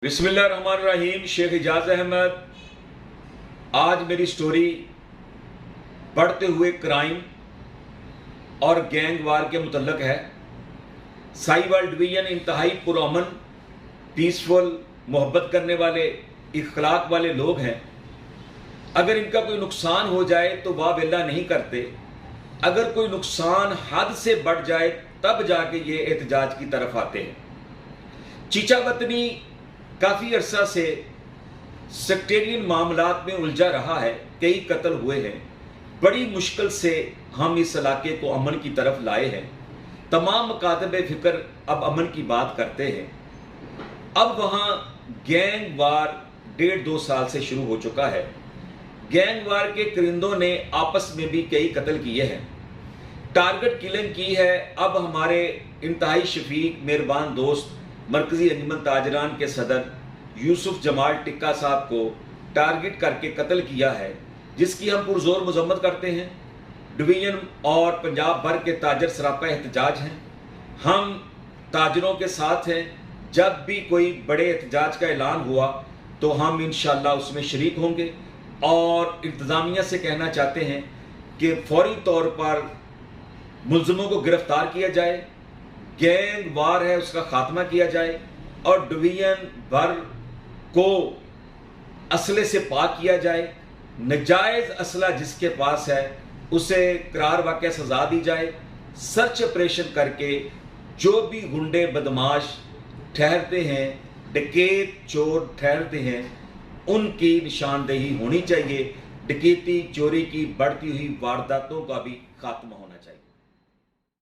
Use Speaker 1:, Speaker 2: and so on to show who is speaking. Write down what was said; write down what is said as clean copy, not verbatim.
Speaker 1: बिस्मिल्लाहिर्रहमानिर्रहीम। शेख इजाज़ अहमद। आज मेरी स्टोरी बढ़ते हुए क्राइम और गैंग वार के मुतल्लक है। साहिवाल डिवीज़न इंतहाई पुरअमन, पीसफुल, मोहब्बत करने वाले, इखलाक वाले लोग हैं। अगर इनका कोई नुकसान हो जाए तो वाह वेला नहीं करते। अगर कोई नुकसान हद से बढ़ जाए तब जाके ये एहतजाज की तरफ आते हैं। चीचा वतनी काफ़ी अरसा से सेक्टेरियन मामलात में उलझा रहा है। कई कत्ल हुए हैं। बड़ी मुश्किल से हम इस इलाके को अमन की तरफ लाए हैं। तमाम मकातबे फ़िक्र अब अमन की बात करते हैं। अब वहाँ गैंग वार 1.5-2 साल से शुरू हो चुका है। गैंग वार के करिंदों ने आपस में भी कई कत्ल किए हैं, टारगेट किलिंग की है। अब हमारे इंतहाई शफीक मेहरबान दोस्त मरकज़ी अंजुमन ताजरान के सदर यूसुफ जमाल टिक्का साहब को टारगेट करके कत्ल किया है, जिसकी हम पुरजोर मजम्मत करते हैं। डिवीज़न और पंजाब भर के ताजर सरापा एहतजाज हैं। हम ताजरों के साथ हैं। जब भी कोई बड़े एहतजाज का ऐलान हुआ तो हम इंशाअल्लाह उसमें शरीक होंगे और इंतज़ामिया से कहना चाहते हैं कि फौरी तौर पर मुल्ज़िमों को गिरफ्तार किया जाए, गैंग वार है उसका खात्मा किया जाए और डिवीज़न भर को असले से पाक किया जाए। नजायज़ असला जिसके पास है उसे करार वाक़या सज़ा दी जाए। सर्च ऑपरेशन करके जो भी गुंडे बदमाश ठहरते हैं, डकैत चोर ठहरते हैं, उनकी निशानदेही होनी चाहिए। डकैती चोरी की बढ़ती हुई वारदातों का भी खात्मा होना